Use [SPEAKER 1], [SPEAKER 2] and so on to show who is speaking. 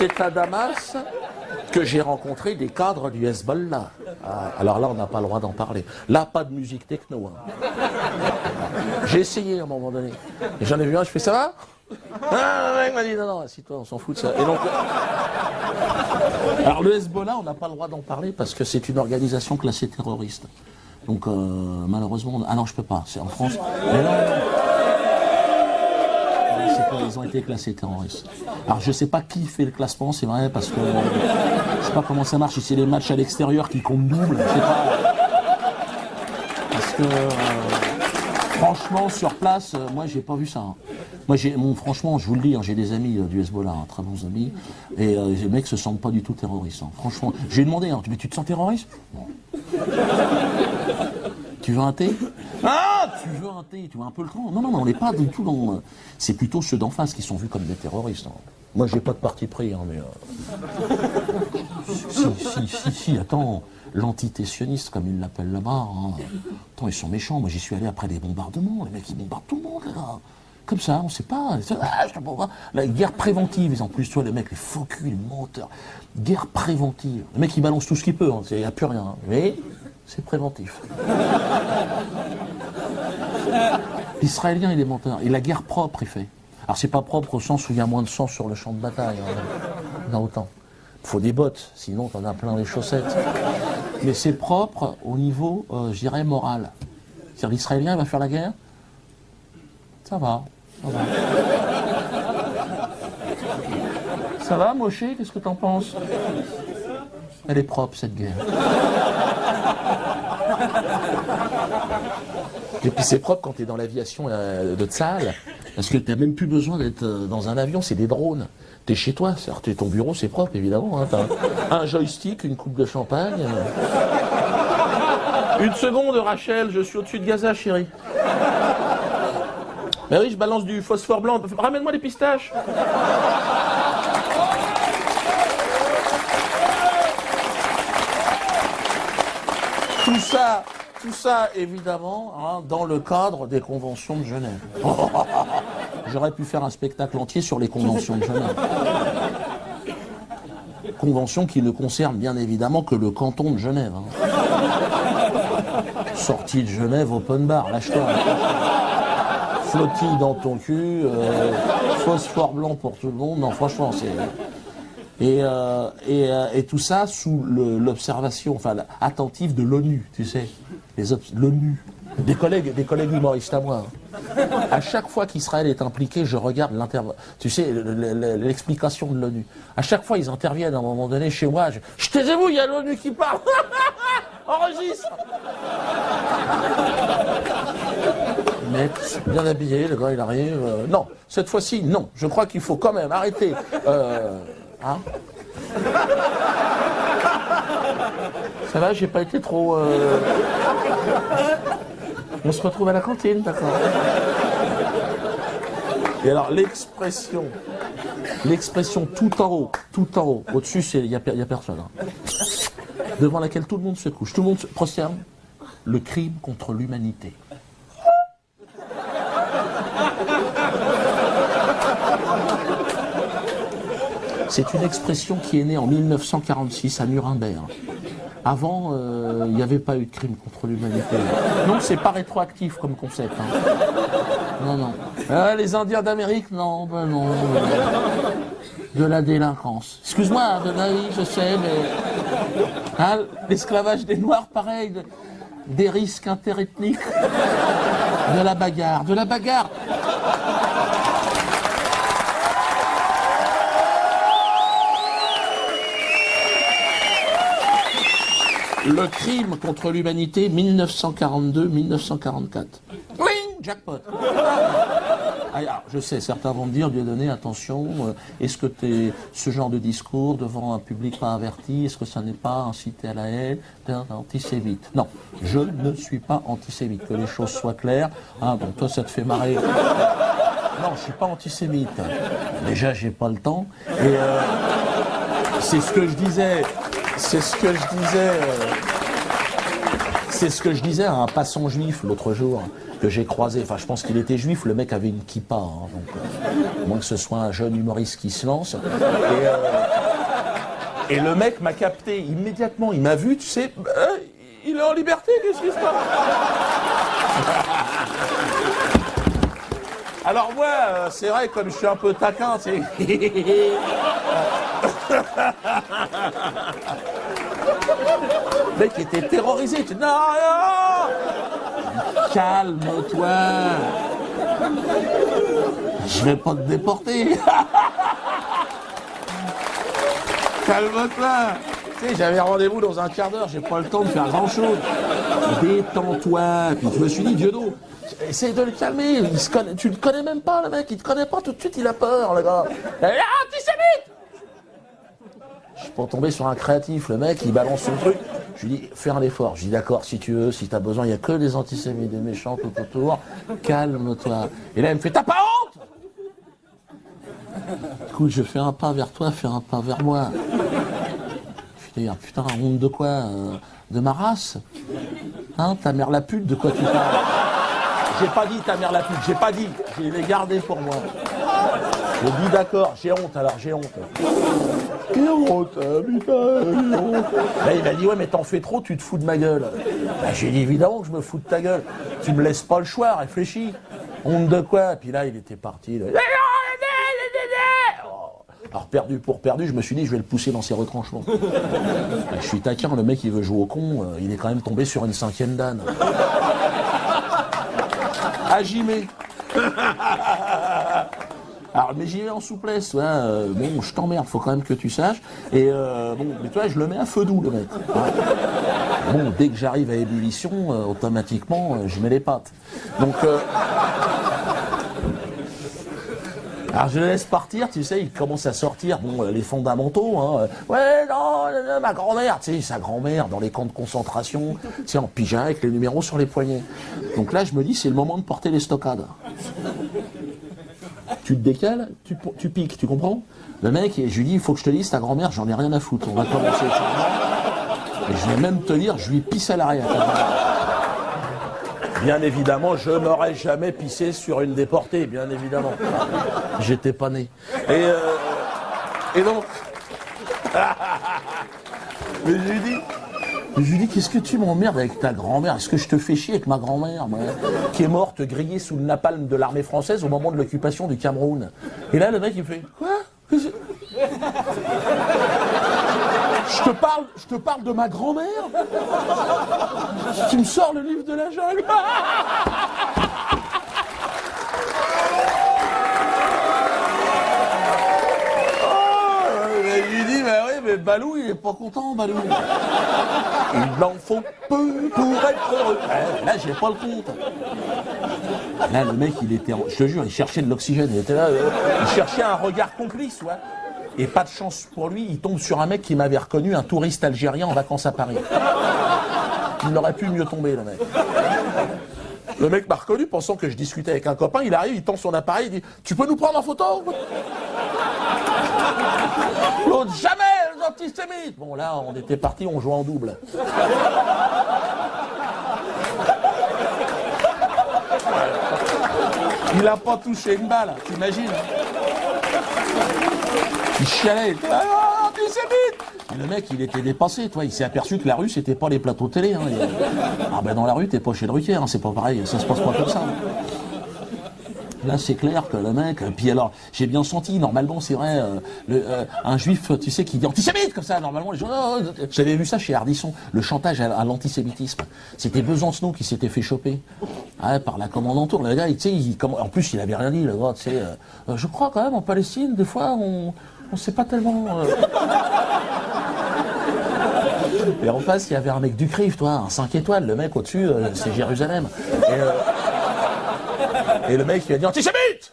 [SPEAKER 1] c'est à Damas que j'ai rencontré des cadres du Hezbollah. Ah, alors là, on n'a pas le droit d'en parler. Là, pas de musique techno. Hein. J'ai essayé à un moment donné. Et j'en ai vu un, je fais ça va? Ah, le mec m'a dit non, assis-toi, on s'en fout de ça. Et donc, alors le Hezbollah, on n'a pas le droit d'en parler parce que c'est une organisation classée terroriste. Donc malheureusement, ah non, je peux pas. C'est en France. Mais non. Ils ont été classés terroristes. Alors je sais pas qui fait le classement, c'est vrai, parce que je sais pas comment ça marche, si c'est les matchs à l'extérieur qui comptent double, je sais pas. Parce que franchement, sur place, moi j'ai pas vu ça. Hein. Moi franchement, je vous le dis, hein, j'ai des amis du Hezbollah, hein, très bons amis, et les mecs se sentent pas du tout terroristes. Hein. Franchement, j'ai demandé, hein, mais tu te sens terroriste? Non. Tu veux un thé? Ah, tu veux un thé? Tu veux un peu le temps? Non, on n'est pas du tout dans... C'est plutôt ceux d'en face qui sont vus comme des terroristes. Hein. Moi, j'ai pas de parti pris, hein, mais... Si, attends, l'antitessionniste, comme ils l'appellent là-bas, hein. Attends, ils sont méchants. Moi, j'y suis allé après des bombardements. Les mecs, ils bombardent tout le monde, là. Comme ça, on sait pas. La guerre préventive, en plus, toi, les mecs, les faux culs, les menteurs. Guerre préventive. Le mec, il balance tout ce qu'il peut, il n'y a plus rien. Hein. Mais... c'est préventif. L'Israélien, il est menteur. Et la guerre propre, il fait. Alors, c'est pas propre au sens où il y a moins de sang sur le champ de bataille. Hein, autant. Il faut des bottes, sinon t'en as plein les chaussettes. Mais c'est propre au niveau, je dirais, moral. C'est-à-dire, l'Israélien, il va faire la guerre? Ça va. Ça va, Moshe? Qu'est-ce que t'en penses? Elle est propre, cette guerre. Et puis c'est propre quand tu es dans l'aviation de Tsahal, parce que tu n'as même plus besoin d'être dans un avion, c'est des drones. Tu es chez toi, ton bureau c'est propre évidemment, hein, tu as un joystick, une coupe de champagne. Une seconde Rachel, je suis au-dessus de Gaza chérie. Mais oui, je balance du phosphore blanc, ramène-moi des pistaches. Tout ça, évidemment, hein, dans le cadre des conventions de Genève. J'aurais pu faire un spectacle entier sur les conventions de Genève. Conventions qui ne concernent bien évidemment que le canton de Genève. Hein. Sortie de Genève, open bar, lâche-toi. Flottille dans ton cul, phosphore blanc pour tout le monde. Non, franchement, c'est... Et tout ça sous l'observation, enfin, attentive de l'ONU, tu sais, l'ONU, des collègues humoristes à moi. Hein. À chaque fois qu'Israël est impliqué, je regarde l'explication de l'ONU. À chaque fois, ils interviennent à un moment donné chez moi. Je taisez-vous, il y a l'ONU qui parle. Enregistre. Le mec, bien habillé, le gars, il arrive. Non, cette fois-ci, non. Je crois qu'il faut quand même arrêter. Hein? Ça va, j'ai pas été trop... On se retrouve à la cantine, d'accord. Et alors, l'expression tout en haut, au-dessus, il n'y a personne. Hein. Devant laquelle tout le monde se couche, tout le monde se prosterne, le crime contre l'humanité. C'est une expression qui est née en 1946 à Nuremberg. Avant, il n'y avait pas eu de crime contre l'humanité. Non, c'est pas rétroactif comme concept. Hein. Non. Ah, les Indiens d'Amérique, non, ben non. De la délinquance. Excuse-moi, oui, je sais, mais... Hein, l'esclavage des Noirs, pareil. Des risques interethniques. De la bagarre. Le crime contre l'humanité, 1942-1944. Oui, jackpot. Alors, je sais, certains vont me dire, Dieudonné, attention, est-ce que ce genre de discours devant un public pas averti, est-ce que ça n'est pas incité à la haine, antisémite? Non, je ne suis pas antisémite, que les choses soient claires. Hein, donc toi, ça te fait marrer. Non, je suis pas antisémite. Déjà, j'ai pas le temps. Et c'est ce que je disais. C'est ce que je disais à un passant juif l'autre jour que j'ai croisé. Enfin, je pense qu'il était juif. Le mec avait une kippa. Hein, donc, à moins que ce soit un jeune humoriste qui se lance. Et le mec m'a capté immédiatement, il m'a vu, tu sais, il est en liberté, qu'est-ce qui se passe? Alors moi, c'est vrai, comme je suis un peu taquin, tu sais. Le mec était terrorisé, tu dis, non, non, calme-toi. Je vais pas te déporter. Calme-toi. Tu sais, j'avais rendez-vous dans un quart d'heure, j'ai pas le temps de faire grand-chose. Détends-toi. Puis je me suis dit, Diodo, essaye de le calmer. Tu le connais même pas, le mec. Il te connaît pas, tout de suite, il a peur, le gars. Antisémite! Je suis pas tombé sur un créatif, le mec, il balance son truc. Je lui dis, fais un effort. Je lui dis, d'accord, si tu veux, si t'as besoin, il n'y a que des antisémites, des méchants tout autour. Calme-toi. Et là, il me fait, t'as pas honte? Écoute, je fais un pas vers toi, fais un pas vers moi. Je dis, putain, honte de quoi? De ma race? Hein, ta mère la pute, de quoi tu parles? J'ai pas dit ta mère la pute, j'ai pas dit. Je l'ai gardé pour moi. Je dis d'accord, j'ai honte alors, j'ai honte. Quelle honte, putain, j'ai honte. Là, il m'a dit, ouais, mais t'en fais trop, tu te fous de ma gueule. Bah, j'ai dit, évidemment que je me fous de ta gueule. Tu me laisses pas le choix, réfléchis. Honte de quoi? Puis là, il était parti. Là. Alors, perdu pour perdu, je me suis dit, je vais le pousser dans ses retranchements. Je suis taquin, le mec, il veut jouer au con, il est quand même tombé sur une 5e dan. Agimé. Alors, mais j'y vais en souplesse, ouais, bon, je t'emmerde, faut quand même que tu saches. Et bon, mais tu vois, je le mets à feu doux, le mec. Bon, dès que j'arrive à ébullition, automatiquement, je mets les pattes. Donc, alors je le laisse partir, tu sais, il commence à sortir, bon, les fondamentaux, hein. Ouais, non, ma grand-mère, tu sais, sa grand-mère dans les camps de concentration, tu sais, en pyjama avec les numéros sur les poignets. Donc là, je me dis, c'est le moment de porter les stockades. Tu te décales, tu piques, tu comprends? Le mec, je lui dis, il faut que je te dise, ta grand-mère, j'en ai rien à foutre, on va commencer. Et je vais même te dire, je lui pisse à l'arrière. Bien évidemment, je n'aurais jamais pissé sur une déportée, bien évidemment. J'étais pas né. Et donc... Mais je lui dis, qu'est-ce que tu m'emmerdes avec ta grand-mère? Est-ce que je te fais chier avec ma grand-mère, moi, qui est morte grillée sous le napalm de l'armée française au moment de l'occupation du Cameroun? Et là, le mec, il fait, quoi? Je te parle de ma grand-mère? Tu me sors le livre de la jungle? Je lui dis, bah oui, mais Balou, il est pas content, Balou. Il en faut peu pour être heureux. Là, j'ai pas le compte. Là, le mec, il était, je te jure, il cherchait de l'oxygène. Il était là, il cherchait un regard complice, ouais. Et pas de chance pour lui, il tombe sur un mec qui m'avait reconnu, un touriste algérien en vacances à Paris. Il n'aurait pu mieux tomber, le mec. Le mec m'a reconnu, pensant que je discutais avec un copain. Il arrive, il tend son appareil, il dit « Tu peux nous prendre en photo ?» L'autre « Jamais, les antisémites !» Bon, là, on était partis, on jouait en double. Il a pas touché une balle, t'imagines? Il chialait, antisémite! Le mec, il était dépassé, toi. Il s'est aperçu que la rue, c'était pas les plateaux télé. Hein. Ah ben dans la rue, t'es pas chez le Ruquier, hein. C'est pas pareil, ça se passe pas comme ça. Là, c'est clair que le mec... Puis alors, j'ai bien senti, normalement, c'est vrai, un juif, tu sais, qui dit antisémite, comme ça, normalement, les gens... J'avais vu ça chez Ardisson, le chantage à l'antisémitisme. C'était Besancenot qui s'était fait choper par la commandanture. Le gars, tu sais, en plus, il avait rien dit, le gars, tu sais. Je crois quand même, en Palestine, des fois, on sait pas tellement... Et en face, il y avait un mec du CRIF, toi, un 5 étoiles. Le mec au-dessus, c'est Jérusalem. Et le mec, il a dit antisémite!